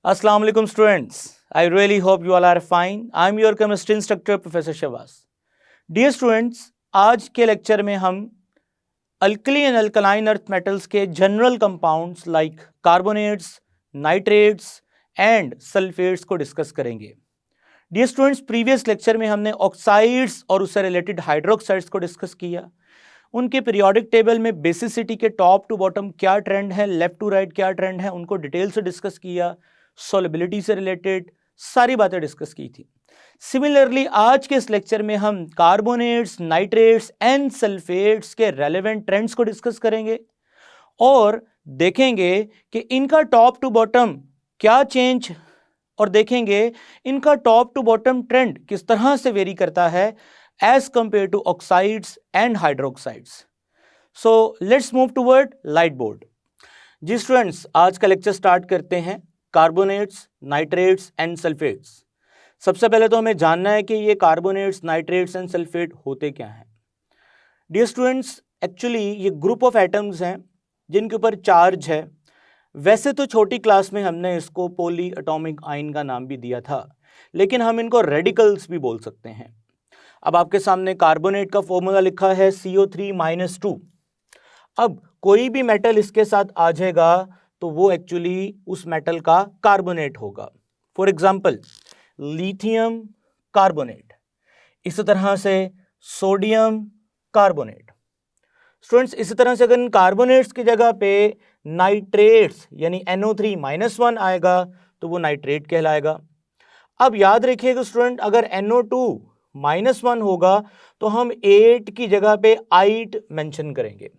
Assalamu alaikum students. I really hope you all are fine. I am your chemistry instructor Professor Shabazz. Dear students, आज के lecture में हम alkali and alkaline earth metals के general compounds like carbonates, nitrates and sulphates को discuss करेंगे. Dear students, previous lecture में हमने oxides और उससे रिलेटेड हाइड्रोक्साइड्स को डिस्कस किया. उनके पीरियोडिक टेबल में बेसिसिटी के टॉप टू बॉटम क्या ट्रेंड है, लेफ्ट टू राइट क्या ट्रेंड है, उनको डिटेल से डिस्कस किया. सॉल्युबिलिटी से रिलेटेड सारी बातें डिस्कस की थी. सिमिलरली आज के इस लेक्चर में हम कार्बोनेट्स, नाइट्रेट्स एंड सल्फेट्स के रेलेवेंट ट्रेंड्स को डिस्कस करेंगे और देखेंगे कि इनका टॉप टू बॉटम क्या चेंज और देखेंगे इनका टॉप टू बॉटम ट्रेंड किस तरह से वेरी करता है as compared to oxides and hydroxides. So let's move toward light board. जी स्टूडेंट्स, आज का लेक्चर स्टार्ट करते हैं. Carbonates, nitrates and sulphates. सबसे पहले तो हमें जानना है कि ये कार्बोनेट्स, नाइट्रेट्स एंड सल्फेट होते क्या हैं. डियर स्टूडेंट्स, एक्चुअली ये ग्रुप ऑफ एटम्स हैं जिनके ऊपर चार्ज है. वैसे तो छोटी क्लास में हमने इसको पॉली एटॉमिक आयन का नाम भी दिया था, लेकिन हम इनको रेडिकल्स भी बोल सकते हैं. अब आपके सामने कार्बोनेट का फॉर्मूला लिखा है CO3-2. अब कोई भी मेटल इसके साथ आ जाएगा तो वो एक्चुअली उस मेटल का कार्बोनेट होगा. फॉर एग्जाम्पल लिथियम कार्बोनेट, इसी तरह से सोडियम कार्बोनेट. स्टूडेंट्स, इसी तरह से अगर इन कार्बोनेट्स की जगह पे नाइट्रेट्स यानी NO3-1 आएगा तो वो नाइट्रेट कहलाएगा. अब याद रखिएगा स्टूडेंट, अगर NO2-1 होगा तो हम 8 की जगह पे 8 मेंशन करेंगे.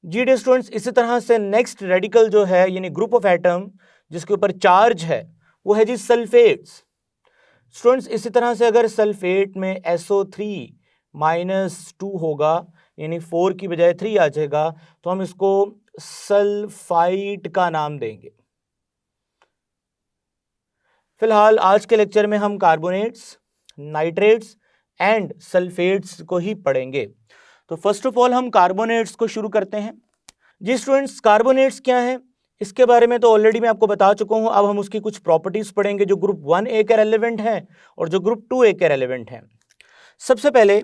जी डियर स्टूडेंट्स, इसी तरह से नेक्स्ट रेडिकल जो है यानी ग्रुप ऑफ एटम जिसके ऊपर चार्ज है वो है जी सल्फेट्स. स्टूडेंट्स, इसी तरह से अगर सल्फेट में SO3-2 होगा यानी 4 की बजाय 3 आ जाएगा तो हम इसको सल्फाइड का नाम देंगे. फिलहाल आज के लेक्चर में हम कार्बोनेट्स, नाइट्रेट्स एंड सल्फेट्स को ही पढ़ेंगे. तो फर्स्ट ऑफ ऑल हम कार्बोनेट्स को शुरू करते हैं. जी स्टूडेंट्स, कार्बोनेट्स क्या है इसके बारे में तो ऑलरेडी मैं आपको बता चुका हूं. अब हम उसकी कुछ प्रॉपर्टीज पढ़ेंगे जो ग्रुप 1A के रेलेवेंट हैं और जो ग्रुप 2A के रेलेवेंट हैं. सबसे पहले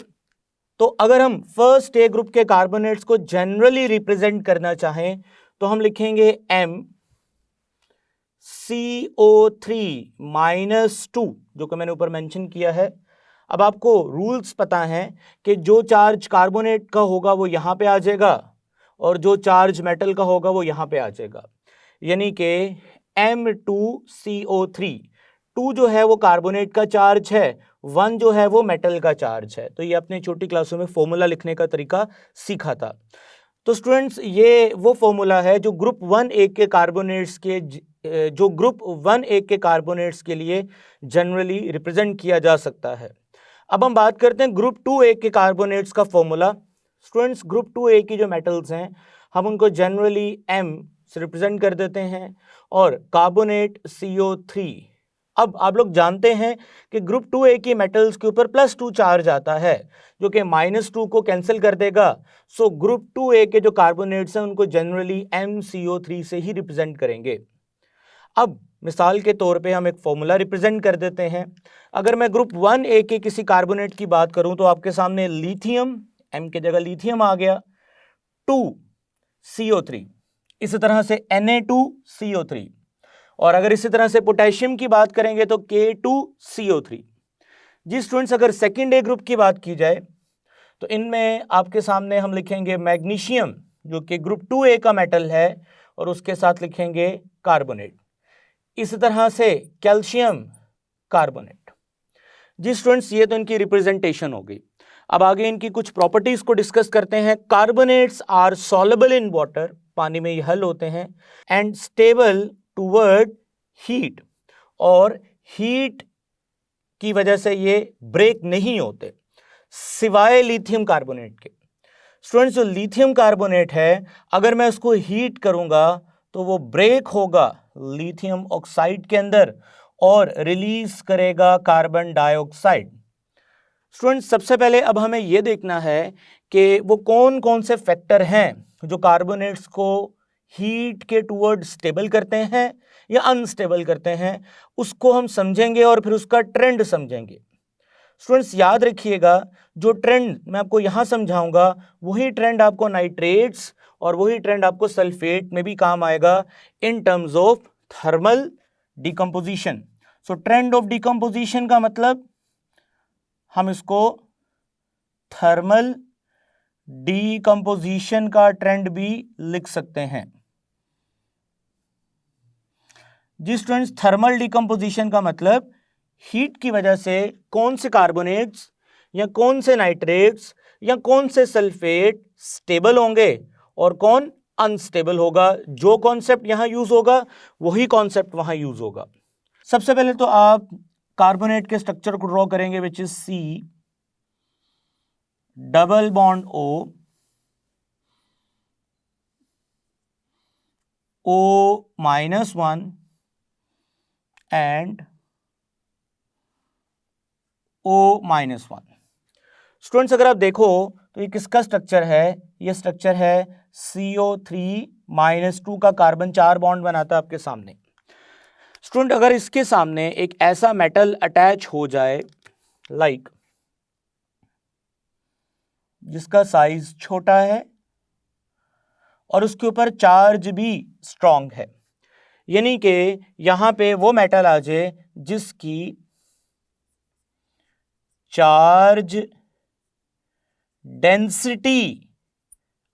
तो अगर हम फर्स्ट ए ग्रुप के कार्बोनेट्स को जनरली रिप्रेजेंट करना चाहें तो हम लिखेंगे MCO3-2 जो कि मैंने ऊपर मेंशन किया है. अब आपको रूल्स पता हैं कि जो चार्ज कार्बोनेट का होगा वो यहाँ पे आ जाएगा और जो चार्ज मेटल का होगा वो यहाँ पे आ जाएगा. यानी कि M2CO3, 2 जो है वो कार्बोनेट का चार्ज है, 1 जो है वो मेटल का चार्ज है. तो ये अपने छोटी क्लासों में फॉर्मूला लिखने का तरीका सीखा था. तो स्टूडेंट्स, ये वो फॉर्मूला है जो ग्रुप 1A के कार्बोनेट्स के लिए जनरली रिप्रेजेंट किया जा सकता है. अब हम बात करते हैं ग्रुप 2A के कार्बोनेट्स का फॉर्मूला. स्टूडेंट्स, ग्रुप 2A की जो मेटल्स हैं हम उनको जनरली M से रिप्रेजेंट कर देते हैं और कार्बोनेट CO3. अब आप लोग जानते हैं कि ग्रुप 2A की मेटल्स के ऊपर +2 चार्ज आता है जो कि -2 को कैंसिल कर देगा. सो ग्रुप 2A के जो कार्बोनेट्स हैं उनको जनरली MCO3 से ही रिप्रेजेंट करेंगे. अब मिसाल के तौर पे हम एक फॉर्मूला रिप्रेजेंट कर देते हैं. अगर मैं ग्रुप 1A के किसी कार्बोनेट की बात करूं तो आपके सामने लिथियम, M की जगह लिथियम आ गया, 2CO3, इसी तरह से Na2CO3. और अगर इसी तरह से पोटेशियम की बात करेंगे तो K2CO3. जी स्टूडेंट्स, अगर सेकेंड ए ग्रुप की बात की जाए तो इनमें आपके सामने हम लिखेंगे मैग्नीशियम जो कि ग्रुप 2A का मेटल है और उसके साथ लिखेंगे कार्बोनेट. इसी तरह से कैल्शियम कार्बोनेट. जी स्टूडेंट्स, ये तो इनकी रिप्रेजेंटेशन हो गई. अब आगे इनकी कुछ प्रॉपर्टीज को डिस्कस करते हैं. Carbonates are soluble in water, पानी में ये हल होते हैं, एंड स्टेबल टूवर्ड हीट, और हीट की वजह से ये ब्रेक नहीं होते सिवाय लिथियम कार्बोनेट के. स्टूडेंट्स, जो लिथियम कार्बोनेट है अगर मैं उसको हीट करूंगा तो वो ब्रेक होगा लिथियम ऑक्साइड के अंदर और रिलीज करेगा कार्बन डाइऑक्साइड. स्टूडेंट्स, सबसे पहले अब हमें यह देखना है कि वो कौन कौन से फैक्टर हैं जो कार्बोनेट्स को हीट के टूवर्ड स्टेबल करते हैं या अनस्टेबल करते हैं, उसको हम समझेंगे और फिर उसका ट्रेंड समझेंगे। स्टूडेंट्स याद रखिएगा, जो ट्रेंड मैं आपको यहाँ समझाऊंगा वही ट्रेंड आपको नाइट्रेट्स और वही ट्रेंड आपको सल्फेट में भी काम आएगा in terms of thermal decomposition. So trend of decomposition का मतलब हम इसको थर्मल डिकम्पोजिशन का ट्रेंड भी लिख सकते हैं। जी स्टूडेंट्स, थर्मल डिकम्पोजिशन का मतलब हीट की वजह से कौन से कार्बोनेट्स या कौन से नाइट्रेट्स या कौन से सल्फेट स्टेबल होंगे और कौन अनस्टेबल होगा। जो कॉन्सेप्ट यहां यूज होगा वही कॉन्सेप्ट वहां यूज होगा। सबसे पहले तो आप कार्बोनेट के स्ट्रक्चर को ड्रॉ करेंगे, which is C double bond O-1 and O-1। Students अगर आप देखो तो ये किसका स्ट्रक्चर है, ये स्ट्रक्चर है CO3-2 का, कार्बन 4 बॉन्ड बनाता है आपके सामने। स्टूडेंट अगर इसके सामने एक ऐसा मेटल अटैच हो जाए लाइक जिसका साइज छोटा है और उसके ऊपर चार्ज भी स्ट्रॉन्ग है, यानी कि यहां पे वो मेटल आ जाए जिसकी चार्ज डेंसिटी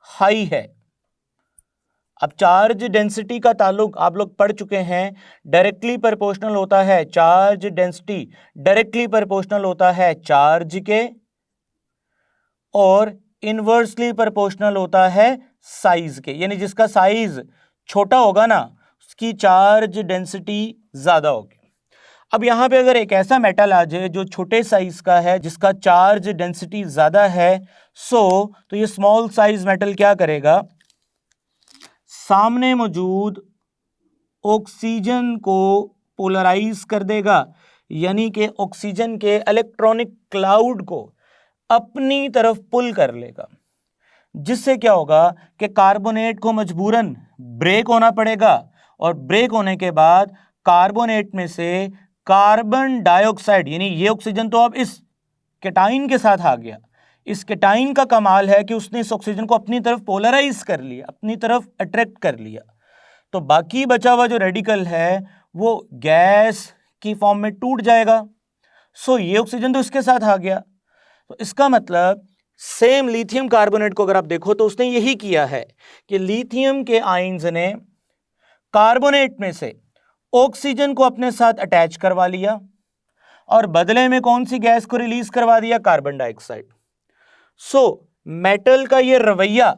हाई है। अब चार्ज डेंसिटी का ताल्लुक आप लोग पढ़ चुके हैं, डायरेक्टली प्रोपोर्शनल होता है चार्ज डेंसिटी, डायरेक्टली प्रोपोर्शनल होता है चार्ज के, और इनवर्सली प्रोपोर्शनल होता है साइज के, यानी जिसका साइज छोटा होगा ना उसकी चार्ज डेंसिटी ज्यादा होगी। अब यहां पे अगर एक ऐसा मेटल आ जाए जो छोटे साइज का है जिसका चार्ज डेंसिटी ज्यादा है, तो ये स्मॉल साइज मेटल क्या करेगा, सामने मौजूद ऑक्सीजन को पोलराइज कर देगा, यानी कि ऑक्सीजन के इलेक्ट्रॉनिक क्लाउड को अपनी तरफ पुल कर लेगा, जिससे क्या होगा कि कार्बोनेट को मजबूरन ब्रेक होना पड़ेगा, और ब्रेक होने के बाद कार्बोनेट में से कार्बन डाइऑक्साइड, यानी ये ऑक्सीजन तो अब इस केटाइन के साथ आ गया, इस केटाइन का कमाल है कि उसने इस ऑक्सीजन को अपनी तरफ पोलराइज कर लिया, अपनी तरफ अट्रैक्ट कर लिया, तो बाकी बचा हुआ जो रेडिकल है वो गैस की फॉर्म में टूट जाएगा। ये ऑक्सीजन तो इसके साथ आ गया, तो इसका मतलब सेम लिथियम कार्बोनेट को अगर आप देखो तो उसने यही किया है कि लिथियम के आयंस ने कार्बोनेट में से ऑक्सीजन को अपने साथ अटैच करवा लिया और बदले में कौन सी गैस को रिलीज करवा दिया, कार्बन डाइऑक्साइड। मेटल का ये रवैया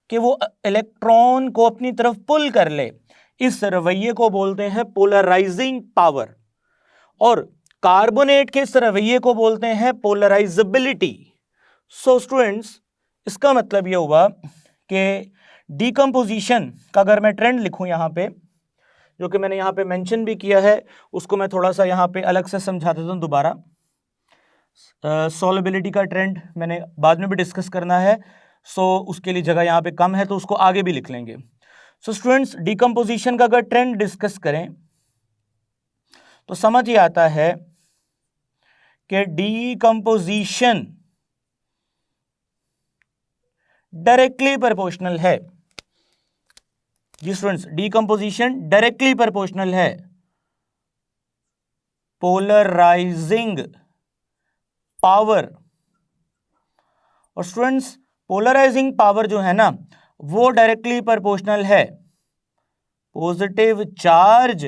कि वो इलेक्ट्रॉन को अपनी तरफ पुल कर ले, इस रवैये को बोलते हैं पोलराइजिंग पावर, और कार्बोनेट के इस रवैये को बोलते हैं पोलराइजेबिलिटी। स्टूडेंट्स इसका मतलब ये हुआ कि डिकम्पोजिशन का अगर मैं ट्रेंड लिखूं यहाँ पे, जो कि मैंने यहाँ पे मेंशन भी किया है, उसको मैं थोड़ा सा यहाँ पे अलग से समझा देता हूँ दोबारा। सॉल्युबिलिटी का ट्रेंड मैंने बाद में भी डिस्कस करना है, उसके लिए जगह यहाँ पे कम है तो उसको आगे भी लिख लेंगे। स्टूडेंट्स डिकम्पोजिशन का अगर ट्रेंड डिस्कस करें तो समझ ही आता है कि डिकम्पोजिशन डायरेक्टली प्रोपोर्शनल है। जी स्टूडेंट्स, डिकम्पोजिशन डायरेक्टली प्रोपोर्शनल है पोलराइजिंग पावर। और स्टूडेंट्स पोलराइजिंग पावर जो है ना वो डायरेक्टली प्रोपोर्शनल है पॉजिटिव चार्ज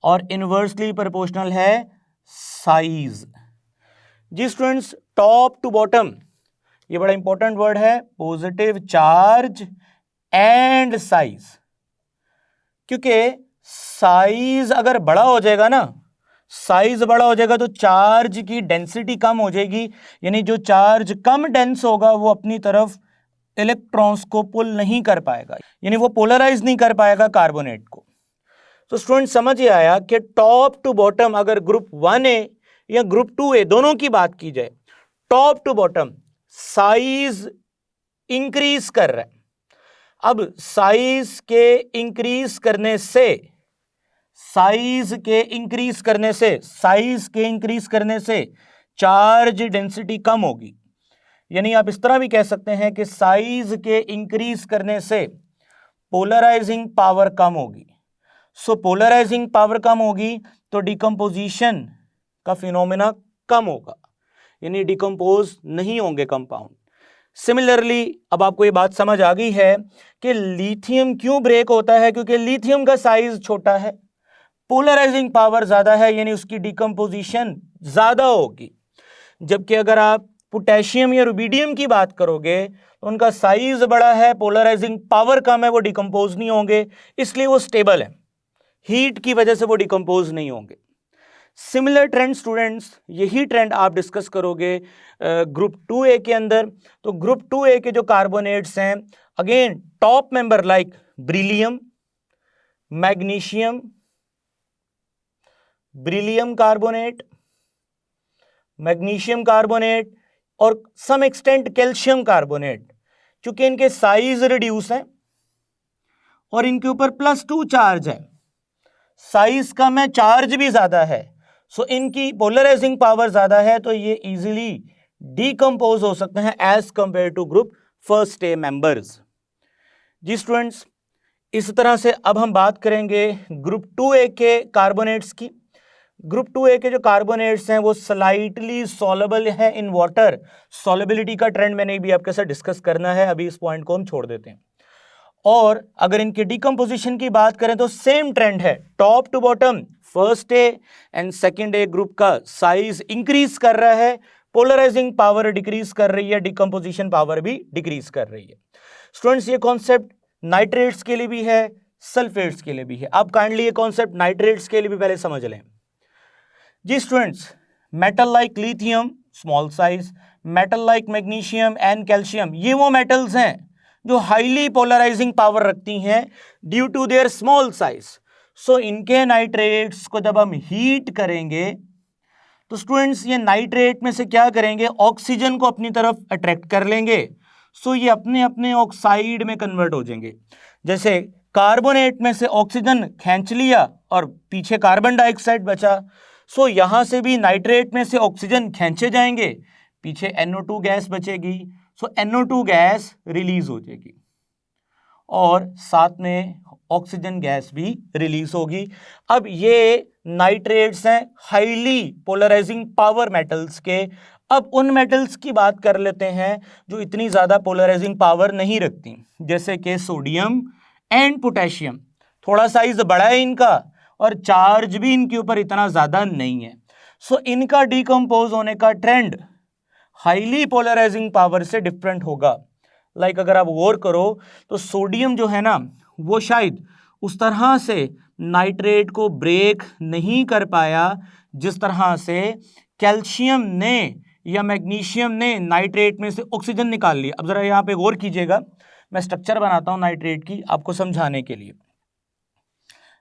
और इनवर्सली प्रोपोर्शनल है साइज। जी स्टूडेंट्स, टॉप टू बॉटम ये बड़ा इंपॉर्टेंट वर्ड है, पॉजिटिव चार्ज एंड साइज, क्योंकि साइज अगर बड़ा हो जाएगा ना, साइज बड़ा हो जाएगा तो चार्ज की डेंसिटी कम हो जाएगी, यानी जो चार्ज कम डेंस होगा वो अपनी तरफ इलेक्ट्रॉन्स को पुल नहीं कर पाएगा, यानी वो पोलराइज नहीं कर पाएगा कार्बोनेट को। तो स्टूडेंट समझ ही आया कि टॉप टू बॉटम अगर ग्रुप 1A या ग्रुप 2A दोनों की बात की जाए, top to bottom size increase कर रहा है। अब साइज के इंक्रीज करने से चार्ज डेंसिटी कम होगी, यानी आप इस तरह भी कह सकते हैं कि साइज के इंक्रीज करने से पोलराइजिंग पावर कम होगी। सो पोलराइजिंग पावर कम होगी तो डिकम्पोजिशन का फिनोमेना कम होगा, यानी डिकम्पोज नहीं होंगे कंपाउंड। सिमिलरली अब आपको ये बात समझ आ गई है कि लिथियम क्यों ब्रेक होता है, क्योंकि लिथियम का साइज छोटा है, पोलराइजिंग पावर ज्यादा है, यानी उसकी डिकम्पोजिशन ज्यादा होगी। जबकि अगर आप पोटेशियम या रुबिडियम की बात करोगे तो उनका साइज बड़ा है, पोलराइजिंग पावर कम है, वो डिकम्पोज नहीं होंगे, इसलिए वो स्टेबल है, हीट की वजह से वो डिकम्पोज नहीं होंगे। सिमिलर ट्रेंड स्टूडेंट्स, यही ट्रेंड आप डिस्कस करोगे ग्रुप 2A के अंदर। तो ग्रुप 2A के जो कार्बोनेट्स हैं, again top member like beryllium, magnesium, beryllium carbonate, magnesium carbonate और सम एक्सटेंट कैल्शियम कार्बोनेट, क्योंकि इनके साइज रिड्यूस है और इनके ऊपर +2 चार्ज है, साइज कम है, चार्ज भी ज्यादा है, सो इनकी पोलराइजिंग पावर ज्यादा है, तो ये इजीली डिकम्पोज हो सकते हैं as compared to group first A members. जी स्टूडेंट्स, इस तरह से अब हम बात करेंगे ग्रुप 2A के कार्बोनेट्स की। ग्रुप 2A के जो कार्बोनेट्स हैं वो स्लाइटली सॉलेबल है इन वाटर। सॉलेबिलिटी का ट्रेंड मैंने भी आपके साथ डिस्कस करना है, अभी इस पॉइंट को हम छोड़ देते हैं। और अगर इनके डिकम्पोजिशन की बात करें तो सेम ट्रेंड है, top to bottom first A and second A group का साइज इंक्रीज कर रहा है, पोलराइजिंग पावर डिक्रीज कर रही है, डिकम्पोजिशन पावर भी डिक्रीज कर रही है। स्टूडेंट्स, ये कॉन्सेप्ट नाइट्रेट्स के लिए भी है, सल्फेट्स के लिए भी है। आप काइंडली ये कॉन्सेप्ट नाइट्रेट्स के लिए भी पहले समझ लें। जी students, metal like lithium small size, metal like magnesium and calcium, ये वो मेटल्स हैं जो हाईली पोलराइजिंग पावर रखती हैं due to their small size. So इनके नाइट्रेट्स को जब हम हीट करेंगे तो स्टूडेंट्स ये नाइट्रेट में से क्या करेंगे, ऑक्सीजन को अपनी तरफ अट्रैक्ट कर लेंगे, सो ये अपने अपने ऑक्साइड में कन्वर्ट हो जाएंगे। जैसे कार्बोनेट में से ऑक्सीजन खींच लिया और पीछे कार्बन डाइऑक्साइड बचा, सो यहां से भी नाइट्रेट में से ऑक्सीजन खींचे जाएंगे, पीछे NO2 गैस बचेगी, सो NO2 गैस रिलीज हो जाएगी और साथ में ऑक्सीजन गैस भी रिलीज होगी। अब ये नाइट्रेट्स हैं हाईली पोलराइजिंग पावर मेटल्स के। अब उन मेटल्स की बात कर लेते हैं जो इतनी ज्यादा पोलराइजिंग पावर नहीं रखती, जैसे कि सोडियम एंड पोटेशियम। थोड़ा साइज बड़ा है इनका और चार्ज भी इनके ऊपर इतना ज्यादा नहीं है, सो इनका डिकम्पोज होने का ट्रेंड हाईली पोलराइजिंग पावर से डिफरेंट होगा। लाइक अगर आप गौर करो तो सोडियम जो है ना, वो शायद उस तरह से नाइट्रेट को ब्रेक नहीं कर पाया जिस तरह से कैल्शियम ने या मैग्नीशियम ने नाइट्रेट में से ऑक्सीजन निकाल लिया। अब जरा यहाँ पे गौर कीजिएगा, मैं स्ट्रक्चर बनाता हूँ नाइट्रेट की आपको समझाने के लिए।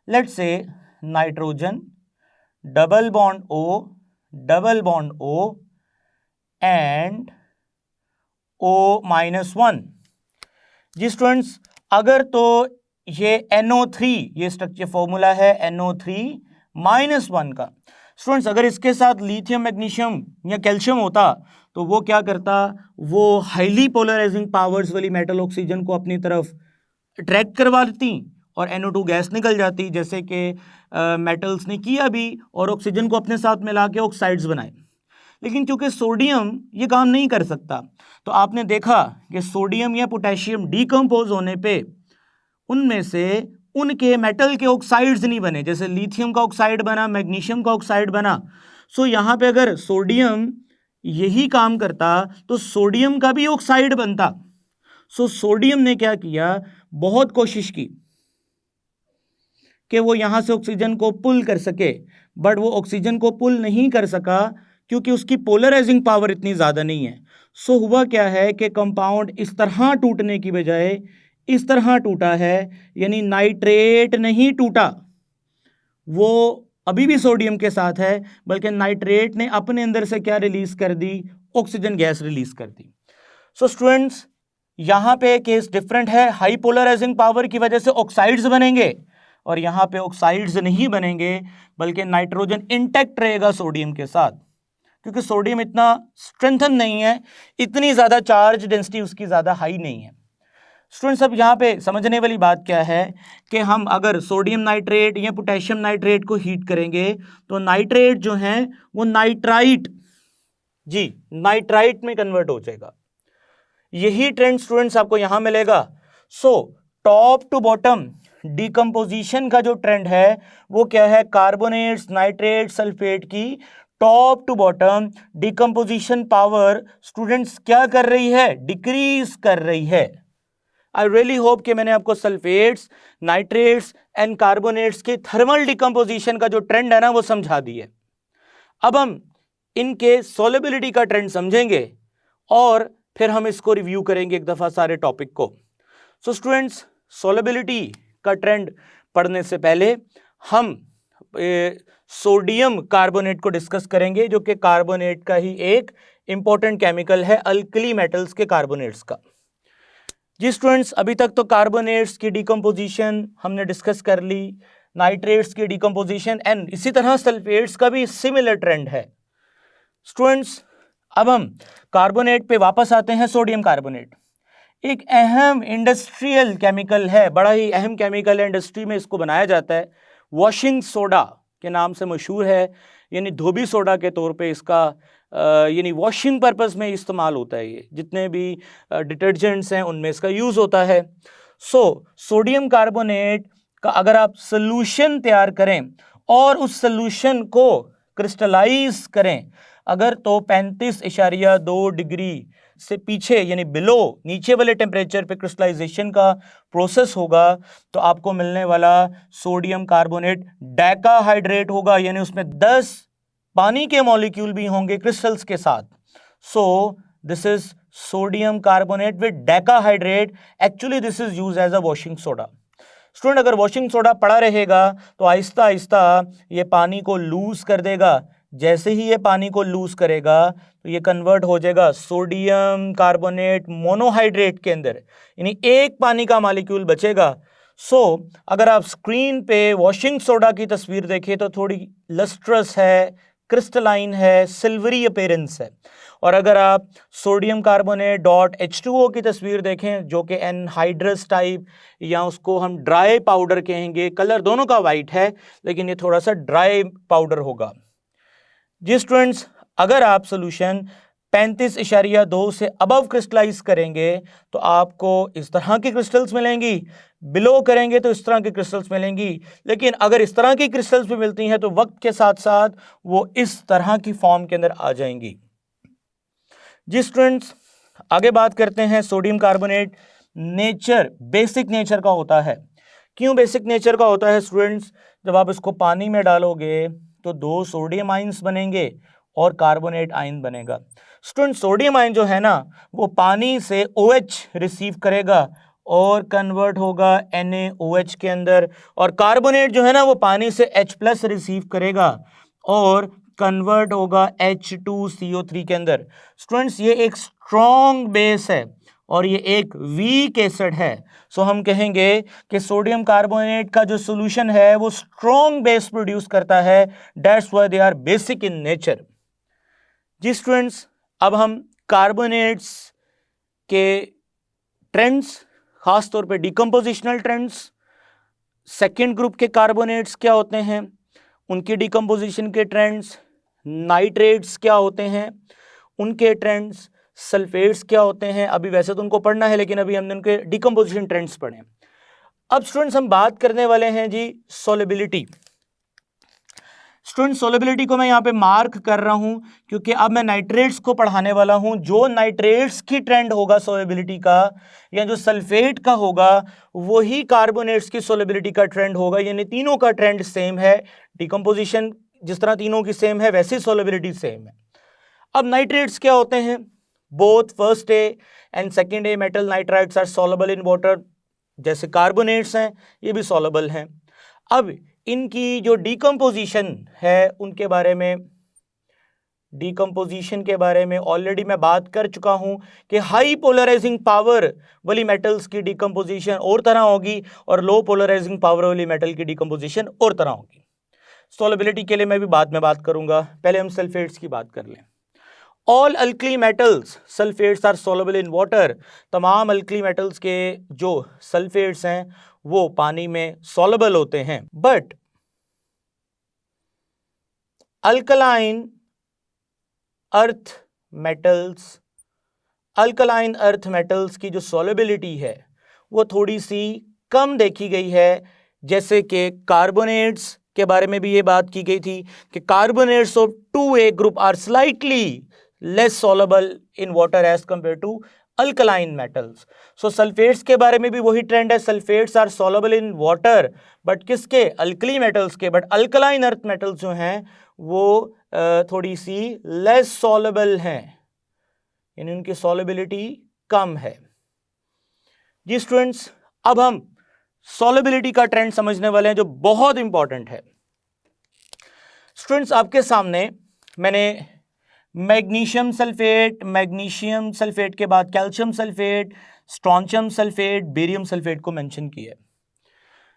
लेट्स से nitrogen double bond O and O-1। जी स्टूडेंट्स, अगर तो ये NO3, ये स्ट्रक्चर फॉर्मूला है NO3-1 का। स्टूडेंट्स, अगर इसके साथ लिथियम मैग्नीशियम या कैल्शियम होता तो वो क्या करता, वो हाईली पोलराइजिंग पावर्स वाली मेटल ऑक्सीजन को अपनी तरफ अट्रैक्ट करवा देती और NO2 गैस निकल जाती, जैसे कि मेटल्स ने किया भी और ऑक्सीजन को अपने साथ मिला के ऑक्साइड्स बनाए। लेकिन चूंकि सोडियम ये काम नहीं कर सकता, तो आपने देखा कि सोडियम या पोटेशियम डिकम्पोज होने पे उनमें से उनके मेटल के ऑक्साइड्स नहीं बने, जैसे लिथियम का ऑक्साइड बना, मैग्नीशियम का ऑक्साइड बना। सो यहाँ पे अगर सोडियम यही काम करता तो सोडियम का भी ऑक्साइड बनता। सो सोडियम ने क्या किया, बहुत कोशिश की कि वो यहां से ऑक्सीजन को पुल कर सके, बट वो ऑक्सीजन को पुल नहीं कर सका क्योंकि उसकी पोलराइजिंग पावर इतनी ज्यादा नहीं है। सो हुआ क्या है कि कंपाउंड इस तरह टूटने की बजाय इस तरह टूटा है, यानी नाइट्रेट नहीं टूटा, वो अभी भी सोडियम के साथ है, बल्कि नाइट्रेट ने अपने अंदर से क्या रिलीज कर दी, ऑक्सीजन गैस रिलीज कर दी। सो स्टूडेंट्स, यहाँ पे केस डिफरेंट है, हाई पोलराइजिंग पावर की वजह से ऑक्साइड्स बनेंगे और यहाँ पे ऑक्साइड्स नहीं बनेंगे, बल्कि नाइट्रोजन इंटैक्ट रहेगा सोडियम के साथ, क्योंकि सोडियम इतना स्ट्रेंथन नहीं है, इतनी ज़्यादा चार्ज डेंसिटी उसकी ज़्यादा हाई नहीं है। स्टूडेंट्स, अब यहाँ पे समझने वाली बात क्या है कि हम अगर सोडियम नाइट्रेट या पोटेशियम नाइट्रेट को हीट करेंगे तो नाइट्रेट जो है वो नाइट्राइट में कन्वर्ट हो जाएगा। यही ट्रेंड स्टूडेंट्स आपको यहां मिलेगा। So top to bottom decomposition का जो ट्रेंड है वो क्या है, कार्बोनेट्स, नाइट्रेट, सल्फेट की top to bottom decomposition power students क्या कर रही है, डिक्रीज कर रही है। आई रियली होप कि मैंने आपको सल्फेट्स, नाइट्रेट्स एंड कार्बोनेट्स के थर्मल डिकम्पोजिशन का जो ट्रेंड है ना वो समझा दिए। अब हम इनके सॉल्युबिलिटी का ट्रेंड समझेंगे और फिर हम इसको रिव्यू करेंगे एक दफा सारे टॉपिक को। सो स्टूडेंट्स, सॉल्युबिलिटी का ट्रेंड पढ़ने से पहले हम सोडियम कार्बोनेट को डिस्कस करेंगे, जो कि कार्बोनेट का ही एक इंपॉर्टेंट केमिकल है, अल्कली मेटल्स के कार्बोनेट्स का। जी स्टूडेंट्स, अभी तक तो कार्बोनेट्स की डिकम्पोजिशन हमने डिस्कस कर ली, नाइट्रेट्स की डिकम्पोजिशन एंड इसी तरह सल्फेट्स का भी सिमिलर ट्रेंड है। स्टूडेंट्स, अब हम कार्बोनेट पे वापस आते हैं। सोडियम कार्बोनेट एक अहम इंडस्ट्रियल केमिकल है, बड़ा ही अहम केमिकल है, इंडस्ट्री में इसको बनाया जाता है, वॉशिंग सोडा के नाम से मशहूर है, यानी धोबी सोडा के तौर पे इसका यानी वॉशिंग पर्पस में इस्तेमाल होता है। ये जितने भी डिटर्जेंट्स हैं उनमें इसका यूज़ होता है। सोडियम कार्बोनेट का अगर आप सोल्यूशन तैयार करें और उस सोल्यूशन को क्रिस्टलाइज करें अगर, तो 35.2 डिग्री से पीछे यानी बिलो, नीचे वाले टेम्परेचर पे क्रिस्टलाइजेशन का प्रोसेस होगा तो आपको मिलने वाला सोडियम कार्बोनेट डेकाहाइड्रेट होगा, यानी उसमें 10 पानी के मॉलिक्यूल भी होंगे क्रिस्टल्स के साथ। So this is sodium carbonate with decahydrate. Actually this is use as a washing soda. Student, अगर वॉशिंग सोडा पड़ा रहेगा तो आहिस्ता आहिस्ता ये पानी को लूज कर देगा। जैसे ही ये पानी को लूज करेगा तो ये कन्वर्ट हो जाएगा सोडियम कार्बोनेट मोनोहाइड्रेट के अंदर, यानी एक पानी का मॉलिक्यूल बचेगा। अगर आप स्क्रीन पे वॉशिंग सोडा की तस्वीर देखें तो थोड़ी लस्ट्रस है, क्रिस्टलाइन है, सिल्वरी अपीयरेंस है। और अगर आप सोडियम कार्बोनेट .H2O की तस्वीर देखें जो कि एनहाइड्रस टाइप या उसको हम ड्राई पाउडर कहेंगे, कलर दोनों का वाइट है लेकिन ये थोड़ा सा ड्राई पाउडर होगा। जी स्टूडेंट्स, अगर आप सोल्यूशन 35.2 से अबव क्रिस्टलाइज करेंगे तो आपको इस तरह की क्रिस्टल्स मिलेंगी, बिलो करेंगे तो इस तरह की क्रिस्टल्स मिलेंगी। लेकिन अगर इस तरह की क्रिस्टल्स भी मिलती हैं तो वक्त के साथ साथ वो इस तरह की फॉर्म के अंदर आ जाएंगी। जी स्टूडेंट्स, आगे बात करते हैं sodium carbonate nature, basic nature का होता है। क्यों बेसिक नेचर का होता है स्टूडेंट्स? जब आप इसको पानी में डालोगे तो 2 सोडियम आयंस बनेंगे और कार्बोनेट आयन बनेगा। स्टूडेंट, सोडियम आयन जो है ना वो पानी से OH रिसीव करेगा और कन्वर्ट होगा NaOH के अंदर, और कार्बोनेट जो है ना वो पानी से H+ रिसीव करेगा और कन्वर्ट होगा H2CO3 के अंदर। स्टूडेंट्स, ये एक स्ट्रॉन्ग बेस है और ये एक वीक एसिड है। हम कहेंगे कि सोडियम कार्बोनेट का जो सॉल्यूशन है वो स्ट्रॉन्ग बेस प्रोड्यूस करता है, that's why they are basic in nature. जी स्टूडेंट्स, अब हम कार्बोनेट्स के ट्रेंड्स, खास तौर पे डिकम्पोजिशनल ट्रेंड्स, सेकेंड ग्रुप के कार्बोनेट्स क्या होते हैं, उनकी डिकम्पोजिशन के ट्रेंड्स, नाइट्रेट्स क्या होते हैं उनके ट्रेंड्स, सल्फेट्स क्या होते हैं, अभी वैसे तो उनको पढ़ना है लेकिन अभी हमने उनके डिकम्पोजिशन ट्रेंड्स पढ़े। अब स्टूडेंट्स हम बात करने वाले हैं जी सॉल्युबिलिटी। स्टूडेंट, सॉल्युबिलिटी को मैं यहाँ पे मार्क कर रहा हूँ क्योंकि अब मैं नाइट्रेट्स को पढ़ाने वाला हूँ। जो नाइट्रेट्स की ट्रेंड होगा सॉल्युबिलिटी का या जो सल्फेट का होगा वही कार्बोनेट्स की सॉल्युबिलिटी का ट्रेंड होगा, यानी तीनों का ट्रेंड सेम है। डिकम्पोजिशन जिस तरह तीनों की सेम है वैसे सॉल्युबिलिटी सेम है। अब नाइट्रेट्स क्या होते हैं? Both first A and second A metal nitrites are soluble in water. जैसे कार्बोनेट्स हैं ये भी सॉल्युबल हैं। अब इनकी जो डिकम्पोजिशन है उनके बारे में डिकम्पोजिशन के बारे में ऑलरेडी मैं बात कर चुका हूं कि हाई पोलराइजिंग पावर वाली मेटल्स की डिकम्पोजिशन और तरह होगी और लो पोलराइजिंग पावर वाली मेटल की डिकम्पोजिशन और तरह होगी। सॉल्युबिलिटी के लिए मैं भी बाद में बात करूंगा, पहले हम सल्फेट्स की बात कर लें। All alkali metals sulphates are soluble in water. तमाम अल्कली मेटल्स के जो सल्फेट्स हैं वो पानी में सॉल्युबल होते हैं, बट अल्कलाइन अर्थ मेटल्स की जो सॉल्युबिलिटी है वो थोड़ी सी कम देखी गई है। जैसे कि कार्बोनेट्स के बारे में भी ये बात की गई थी कि carbonates of 2A group are slightly less soluble in water as compared to alkaline metals. So sulphates के बारे में भी वही ट्रेंड है, sulphates are soluble in water, but किसके? अल्कली मेटल्स के। बट अल्कलाइन अर्थ मेटल्स जो हैं वो थोड़ी सी लेस सॉल्युबल हैं, यानी उनकी सॉल्युबिलिटी कम है। जी स्टूडेंट्स, अब हम सॉल्युबिलिटी का ट्रेंड समझने वाले हैं जो बहुत इंपॉर्टेंट है। स्टूडेंट्स, आपके सामने मैंने मैग्नीशियम सल्फेट के बाद calcium sulphate, strontium sulphate, barium sulphate को मेंशन किया है।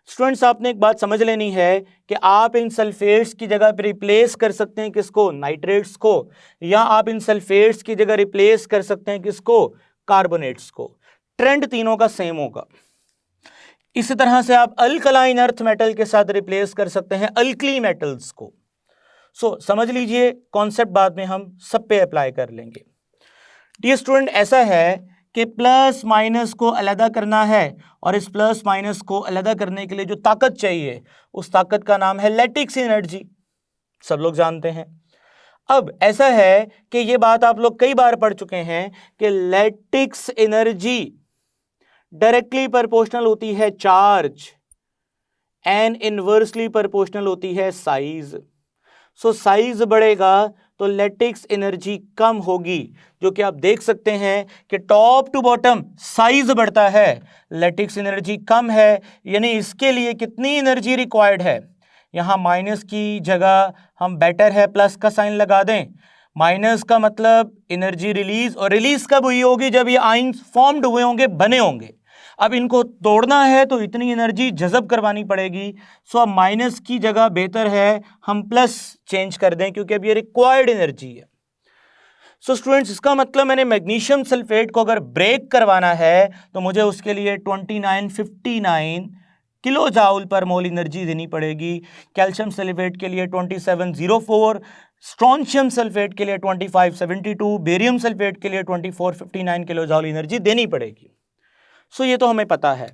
स्टूडेंट्स, आपने एक बात समझ लेनी है कि आप इन सल्फेट्स की जगह पे रिप्लेस कर सकते हैं किसको? नाइट्रेट्स को, या आप इन सल्फेट्स की जगह रिप्लेस कर सकते हैं किसको? कार्बोनेट्स को। ट्रेंड तीनों का सेम होगा। इसी तरह से आप अल्कलाइन अर्थ मेटल के साथ रिप्लेस कर सकते हैं अल्कली मेटल्स को। सो समझ लीजिए, कॉन्सेप्ट बाद में हम सब पे अप्लाई कर लेंगे। डियर स्टूडेंट, ऐसा है कि प्लस माइनस को अलग करना है और इस प्लस माइनस को अलग करने के लिए जो ताकत चाहिए उस ताकत का नाम है लैटिक्स एनर्जी, सब लोग जानते हैं। अब ऐसा है कि ये बात आप लोग कई बार पढ़ चुके हैं कि लैटिक्स एनर्जी डायरेक्टली प्रोपोर्शनल होती है चार्ज एंड इनवर्सली प्रोपोर्शनल होती है साइज। सो साइज बढ़ेगा तो लैटिक्स एनर्जी कम होगी, जो कि आप देख सकते हैं कि टॉप टू बॉटम साइज बढ़ता है, लैटिक्स एनर्जी कम है। यानी इसके लिए कितनी एनर्जी रिक्वायर्ड है? यहाँ माइनस की जगह हम बेटर है प्लस का साइन लगा दें। माइनस का मतलब एनर्जी रिलीज, और रिलीज कब हुई होगी? जब ये आयंस फॉर्म्ड हुए होंगे, बने होंगे। अब इनको तोड़ना है तो इतनी एनर्जी जज़ब करवानी पड़ेगी। सो अब माइनस की जगह बेहतर है हम प्लस चेंज कर दें, क्योंकि अब ये रिक्वायर्ड एनर्जी है। सो स्टूडेंट्स, इसका मतलब मैंने मैग्नीशियम सल्फेट को अगर ब्रेक करवाना है तो मुझे उसके लिए 2959 किलो जाउल पर मोल एनर्जी देनी पड़ेगी। कैल्शियम सल्फेट के लिए 2704, स्ट्रॉन्शियम सल्फेट के लिए 2572, बेरियम सल्फेट के लिए 2459 किलो जाउल एनर्जी देनी पड़ेगी। सो ये तो हमें पता है।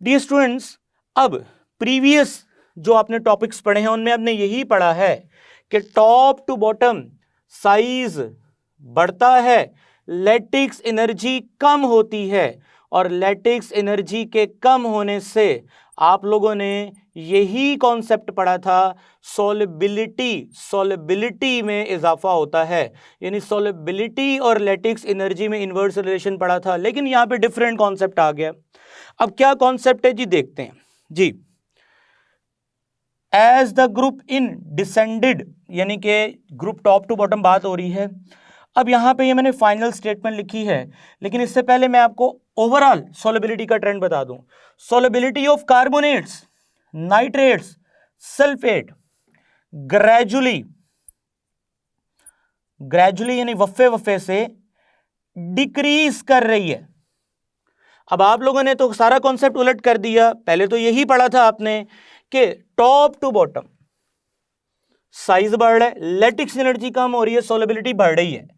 डियर स्टूडेंट्स, अब प्रीवियस जो आपने टॉपिक्स पढ़े हैं उनमें आपने यही पढ़ा है कि टॉप टू बॉटम साइज बढ़ता है, लैटिक्स एनर्जी कम होती है, और लैटिक्स एनर्जी के कम होने से आप लोगों ने यही कॉन्सेप्ट पढ़ा था, सॉल्युबिलिटी में इजाफा होता है। यानी सॉल्युबिलिटी और लैटिक्स एनर्जी में इनवर्स रिलेशन पढ़ा था, लेकिन यहाँ पे डिफरेंट कॉन्सेप्ट आ गया। अब क्या कॉन्सेप्ट है जी, देखते हैं जी। As the group in descended, यानी कि ग्रुप टॉप टू बॉटम बात हो रही है। अब यहाँ पे ये मैंने फाइनल स्टेटमेंट लिखी है, लेकिन इससे पहले मैं आपको ओवरऑल सॉल्युबिलिटी का ट्रेंड बता दूं। Solubility of carbonates, nitrates, sulphate gradually यानी वफ़े से डिक्रीज कर रही है। अब आप लोगों ने तो सारा कॉन्सेप्ट उलट कर दिया। पहले तो यही पढ़ा था आपने कि टॉप टू बॉटम साइज बढ़ रहा है, लैटिक्स एनर्जी कम हो रही है, सॉल्युबिलिटी बढ़ रही है।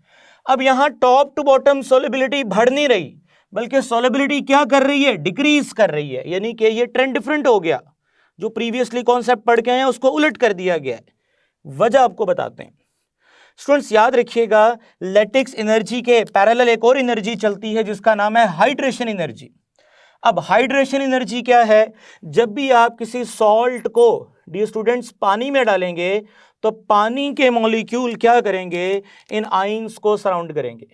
अब यहां टॉप टू बॉटम सॉल्युबिलिटी बढ़ नहीं रही, बल्कि सॉल्युबिलिटी क्या कर रही है? डिक्रीज कर रही है। यानी कि ये ट्रेंड डिफरेंट हो गया, जो प्रीवियसली कॉन्सेप्ट पढ़ के आए हैं उसको उलट कर दिया गया है। वजह आपको बताते हैं। स्टूडेंट्स, याद रखिएगा, लैटिक्स एनर्जी के पैरेलल एक और एनर्जी चलती है जिसका नाम है हाइड्रेशन एनर्जी। अब हाइड्रेशन एनर्जी क्या है? जब भी आप किसी सॉल्ट को, डियर स्टूडेंट्स, पानी में डालेंगे तो पानी के मॉलिक्यूल क्या करेंगे? इन आयंस को सराउंड करेंगे।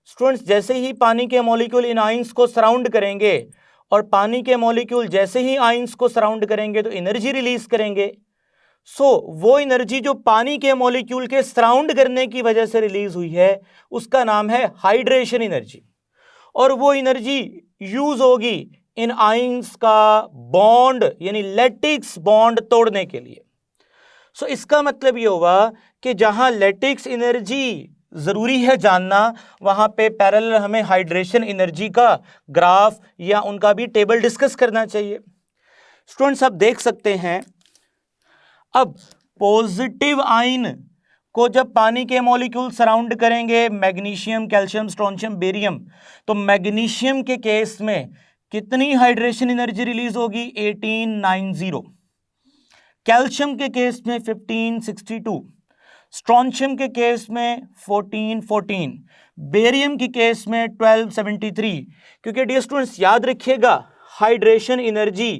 स्टूडेंट्स, जैसे ही पानी के मॉलिक्यूल इन आयंस को सराउंड करेंगे, और पानी के मॉलिक्यूल जैसे ही आयंस को सराउंड करेंगे तो एनर्जी रिलीज करेंगे। वो एनर्जी जो पानी के मॉलिक्यूल के सराउंड करने की वजह से रिलीज हुई है उसका नाम है हाइड्रेशन एनर्जी, और वो एनर्जी यूज होगी इन आयंस का बॉन्ड यानी लैटिक्स बॉन्ड तोड़ने के लिए। इसका मतलब ये होगा कि जहां लैटिक्स एनर्जी जरूरी है जानना, वहां पे पैरेलल हमें हाइड्रेशन एनर्जी का ग्राफ या उनका भी टेबल डिस्कस करना चाहिए। स्टूडेंट्स आप देख सकते हैं, अब पॉजिटिव आयन को जब पानी के मॉलिक्यूल सराउंड करेंगे, मैग्नीशियम, कैल्शियम, स्ट्रोंशियम, बेरियम, तो मैग्नीशियम के केस में कितनी हाइड्रेशन एनर्जी रिलीज होगी? 1890। कैल्शियम के केस में 1562, स्ट्रोंशियम के केस में 1414, बेरियम के केस में 1273। क्योंकि डियर स्टूडेंट्स याद रखिएगा, हाइड्रेशन एनर्जी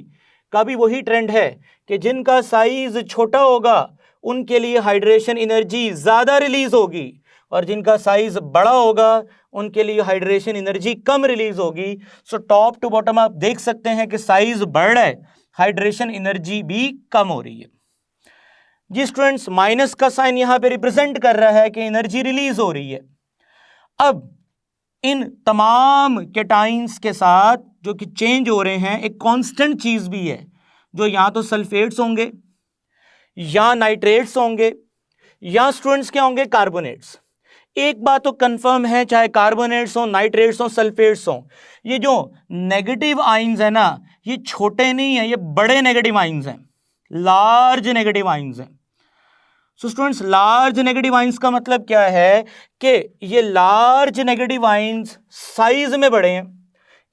का भी वही ट्रेंड है कि जिनका साइज छोटा होगा उनके लिए हाइड्रेशन एनर्जी ज़्यादा रिलीज होगी, और जिनका साइज बड़ा होगा उनके लिए हाइड्रेशन एनर्जी कम रिलीज होगी। टॉप टू बॉटम आप देख सकते हैं कि साइज बढ़ रहा है, हाइड्रेशन एनर्जी भी कम हो रही है। जी स्टूडेंट्स, माइनस का साइन यहां पे रिप्रेजेंट कर रहा है कि एनर्जी रिलीज हो रही है। अब इन तमाम कैटाइंस के साथ जो कि चेंज हो रहे हैं, एक कांस्टेंट चीज भी है, जो या तो सल्फेट्स होंगे या नाइट्रेट्स होंगे या स्टूडेंट्स क्या होंगे? कार्बोनेट्स। एक बात तो कंफर्म है, चाहे कार्बोनेट्स हो, नाइट्रेट्स हो, सल्फेट्स हो, ये जो नेगेटिव आयंस है ना, ये छोटे नहीं है, ये बड़े नेगेटिव आयंस हैं, लार्ज नेगेटिव आयंस हैं। स्टूडेंट्स, लार्ज नेगेटिव आयंस का मतलब क्या है कि ये लार्ज नेगेटिव आयंस साइज में बड़े हैं।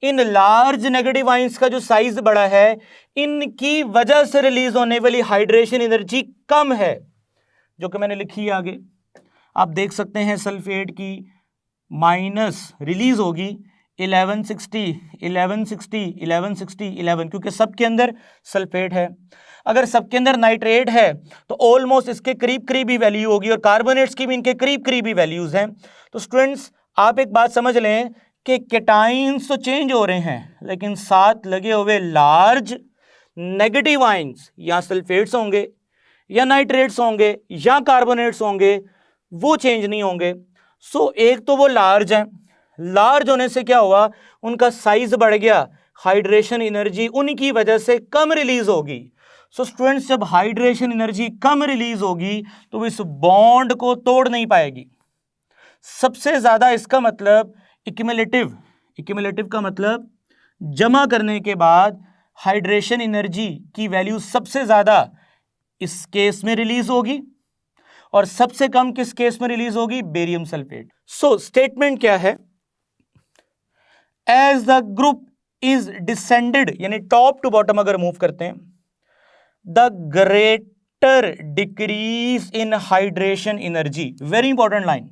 इन लार्ज नेगेटिव आयंस का जो साइज बड़ा है, इनकी वजह से रिलीज होने वाली हाइड्रेशन एनर्जी कम है, जो कि मैंने लिखी है आगे। आप देख सकते हैं सल्फेट की माइनस रिलीज होगी 1160, 1160, 1160, 11, क्योंकि सबके अंदर सल्फेट है। अगर सबके अंदर नाइट्रेट है तो ऑलमोस्ट इसके करीब करीब ही वैल्यू होगी, और कार्बोनेट्स की भी इनके करीब करीब ही वैल्यूज हैं। तो स्टूडेंट्स आप एक बात समझ लें कि कैटाइंस तो चेंज हो रहे हैं, लेकिन साथ लगे हुए लार्ज नेगेटिव आयंस या सल्फेट्स होंगे या नाइट्रेट्स होंगे या कार्बोनेट्स होंगे, वो चेंज नहीं होंगे। एक तो वो लार्ज हैं, लार्ज होने से क्या हुआ? उनका साइज बढ़ गया, हाइड्रेशन एनर्जी उनकी वजह से कम रिलीज होगी। स्टूडेंट्स, जब हाइड्रेशन एनर्जी कम रिलीज होगी तो वो इस बॉन्ड को तोड़ नहीं पाएगी। सबसे ज्यादा इसका मतलब एक्यूमुलेटिव, एक्यूमुलेटिव का मतलब जमा करने के बाद हाइड्रेशन एनर्जी की वैल्यू सबसे ज्यादा इस केस में रिलीज होगी, और सबसे कम किस केस में रिलीज होगी? Barium sulphate. स्टेटमेंट क्या है? As the group is descended, यानी टॉप टू बॉटम अगर मूव करते हैं, the greater decrease in hydration energy, very important line,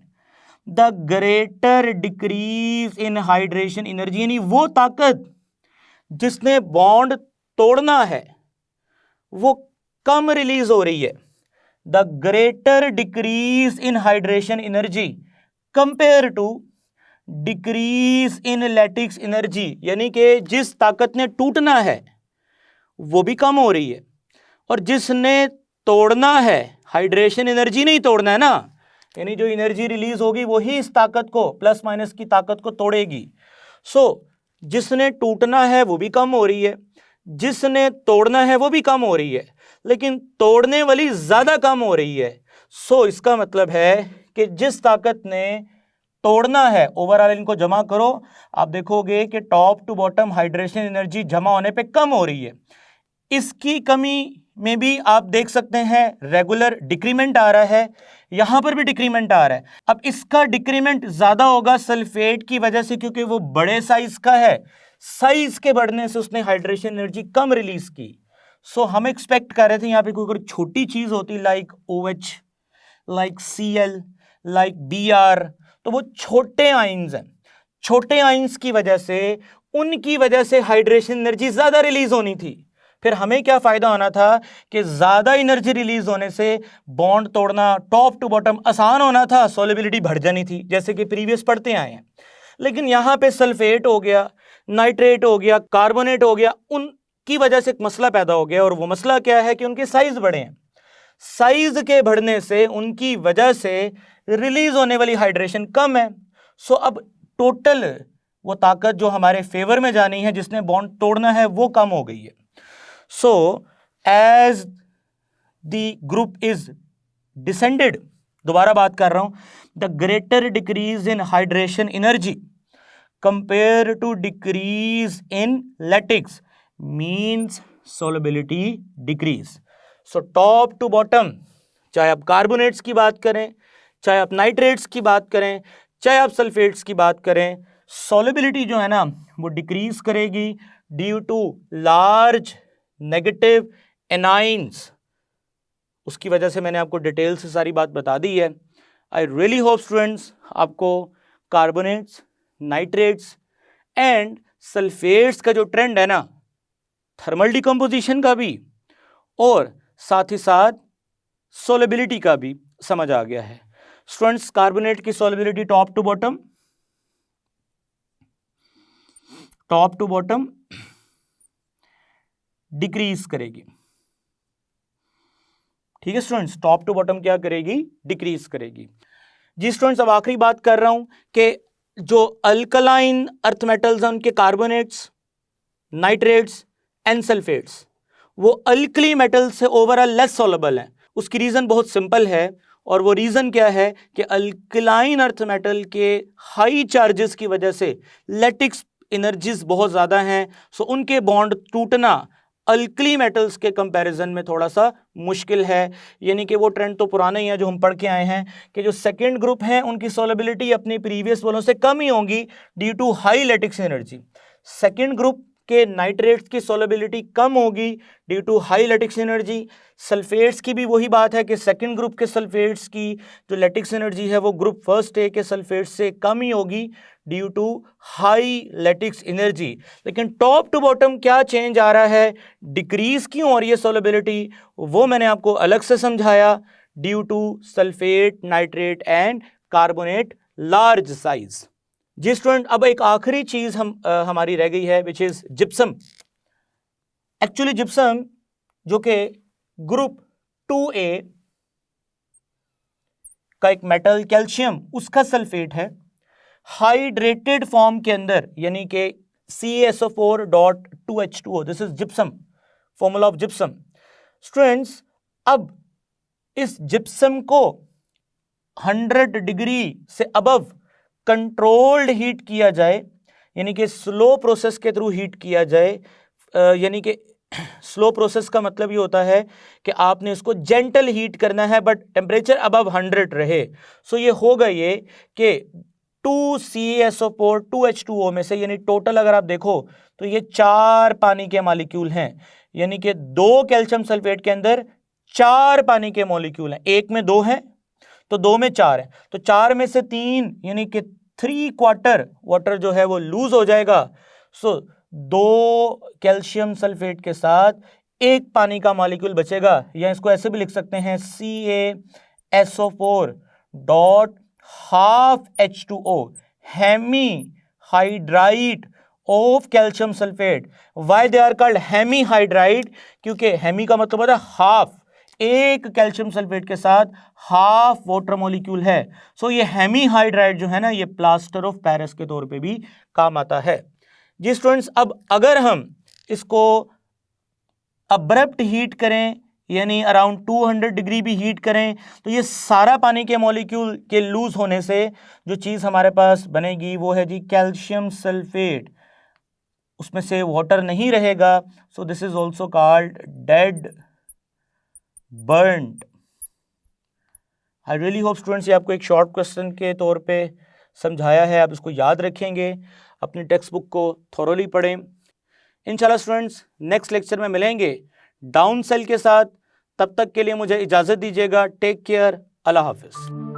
the greater decrease in hydration energy, यानी वो ताकत जिसने बॉन्ड तोड़ना है वो कम रिलीज हो रही है। The greater decrease in hydration energy compare to decrease in lattice energy, यानी कि जिस ताकत ने टूटना है वो भी कम हो रही है, और जिसने तोड़ना है, हाइड्रेशन एनर्जी नहीं तोड़ना है ना, यानी जो एनर्जी रिलीज होगी वही इस ताकत को, प्लस माइनस की ताकत को तोड़ेगी। जिसने टूटना है वो भी कम हो रही है, जिसने तोड़ना है वो भी कम हो रही है, लेकिन तोड़ने वाली ज्यादा कम हो रही है। इसका मतलब है कि जिस ताकत ने तोड़ना है, ओवरऑल इनको जमा करो, आप देखोगे कि top to bottom hydration energy जमा होने पे कम हो रही है। इसकी कमी में भी आप देख सकते हैं रेगुलर डिक्रीमेंट आ रहा है, यहां पर भी डिक्रीमेंट आ रहा है। अब इसका डिक्रीमेंट ज्यादा होगा सल्फेट की वजह से, क्योंकि वो बड़े साइज का है, साइज के बढ़ने से उसने हाइड्रेशन एनर्जी कम रिलीज की। हम एक्सपेक्ट कर रहे थे यहाँ पे कोई अगर छोटी चीज होती like OH, like Cl, like Br, तो वो छोटे आयंस हैं, छोटे आयंस की वजह से, उनकी वजह से हाइड्रेशन एनर्जी ज्यादा रिलीज होनी थी। फिर हमें क्या फायदा होना था कि ज्यादा एनर्जी रिलीज होने से बॉन्ड तोड़ना टॉप टू बॉटम आसान होना था, सॉल्युबिलिटी बढ़ जानी थी, जैसे कि प्रीवियस पढ़ते आए हैं। लेकिन यहाँ पे सल्फेट हो गया, नाइट्रेट हो गया, कार्बोनेट हो गया, उनकी वजह से एक मसला पैदा हो गया, और वो मसला क्या है कि उनके साइज बड़े हैं। साइज के बढ़ने से उनकी वजह से रिलीज होने वाली हाइड्रेशन कम है। सो अब टोटल वो ताकत जो हमारे फेवर में जानी है, जिसने बॉन्ड तोड़ना है, वो कम हो गई है। So as the group is descended, दोबारा बात कर रहा हूं, the greater decrease in hydration energy compare to decrease in lattice means solubility decrease। So top to bottom, चाहे आप कार्बोनेट्स की बात करें, चाहे आप नाइट्रेट्स की बात करें, चाहे आप सल्फेट्स की बात करें, solubility जो है ना वो डिक्रीज करेगी due to large negative anions. उसकी वजह से मैंने आपको डिटेल से सारी बात बता दी है। आई रियली होप स्टूडेंट्स आपको कार्बोनेट्स, नाइट्रेट्स एंड सल्फेट्स का जो ट्रेंड है ना, थर्मल डिकम्पोजिशन का भी और साथ ही साथ सोलेबिलिटी का भी समझ आ गया है। स्टूडेंट्स, कार्बोनेट की solubility top to bottom decrease करेगी। ठीक है स्टूडेंट्स, टॉप टू बॉटम क्या करेगी? डिक्रीज करेगी। जी स्टूडेंट्स, अब आखिरी बात कर रहा हूं कि जो अल्कलाइन अर्थ मेटल्स हैं उनके कार्बोनेट्स, नाइट्रेट्स एंड सल्फेट्स वो अल्कली मेटल से ओवरऑल लेस सॉल्युबल हैं। उसकी रीजन बहुत सिंपल है, और वो रीजन क्या है कि अल्कलाइन अर्थ मेटल के हाई चार्जेस की वजह से लैटिक्स एनर्जीज बहुत ज़्यादा हैं। सो उनके बॉन्ड टूटना अल्कली मेटल्स के कंपैरिजन में थोड़ा सा मुश्किल है। यानी कि वो ट्रेंड तो पुराना ही है जो हम पढ़ के आए हैं कि जो सेकेंड ग्रुप हैं उनकी सॉल्युबिलिटी अपनी प्रीवियस वालों से कम ही होगी due to high lattice energy. Second group के नाइट्रेट्स की सॉल्युबिलिटी कम होगी due to high lattice energy. Sulphates की भी वही बात है कि सेकंड ग्रुप के सल्फेट्स की जो लैटिक्स एनर्जी है वो ग्रुप फर्स्ट ए के सल्फेट्स से कम ही होगी due to high lattice energy. लेकिन टॉप टू बॉटम क्या चेंज आ रहा है, डिक्रीज क्यों हो रही है सॉल्युबिलिटी, वो मैंने आपको अलग से समझाया। Due to sulphate, nitrate and carbonate large size. जी स्टूडेंट, अब एक आखिरी चीज हमारी रह गई है which is gypsum. Actually gypsum जो कि ग्रुप 2A का एक मेटल कैल्शियम, उसका सल्फेट है हाइड्रेटेड फॉर्म के अंदर, यानी कि CaSO4.2H2O। This is gypsum, formula of gypsum. Students, अब इस जिप्सम को 100 डिग्री से अबव कंट्रोल्ड हीट किया जाए, यानी कि स्लो प्रोसेस के थ्रू हीट किया जाए। यानी कि स्लो प्रोसेस का मतलब ये होता है कि आपने इसको जेंटल हीट करना है बट टेम्परेचर अबव 100 रहे। सो ये होगा ये कि 2CaSO4 2H2O में से, यानी टोटल अगर आप देखो तो ये 4 पानी के मॉलिक्यूल हैं, यानी कि 2 कैल्शियम सल्फेट के अंदर 4 पानी के मॉलिक्यूल हैं। एक में 2 हैं तो 2 में 4 है, तो 4 में से 3 यानी कि 3/4 वाटर जो है वो लूज हो जाएगा। सो 2 कैल्शियम सल्फेट के साथ 1 पानी का मॉलिक्यूल बचेगा, या इसको ऐसे भी लिख सकते हैं CaSO4.12H2O, hemi hydride of calcium sulphate. Why they are called hemi hydride? क्योंकि हेमी का मतलब होता है हाफ, एक कैल्शियम सल्फेट के साथ हाफ वाटर मॉलिक्यूल है। सो ये हेमी हाइड्राइड जो है ना, ये प्लास्टर ऑफ पेरिस के तौर पे भी काम आता है। जी स्टूडेंट्स, अब अगर हम इसको अब्रप्ट हीट करें, यानी अराउंड 200 डिग्री भी हीट करें, तो ये सारा पानी के मॉलिक्यूल के लूज होने से जो चीज़ हमारे पास बनेगी वो है जी कैल्शियम सल्फेट। उसमें से वाटर नहीं रहेगा। सो this is also called dead burned. I really hope students ये आपको एक शॉर्ट क्वेश्चन के तौर पे समझाया है, आप इसको याद रखेंगे, अपनी टेक्स्ट बुक को थॉरोली पढ़ें। इंशाल्लाह स्टूडेंट्स नेक्स्ट लेक्चर में मिलेंगे डाउन सेल के साथ। तब तक के लिए मुझे इजाज़त दीजिएगा। टेक केयर, अल्लाह हाफिज़।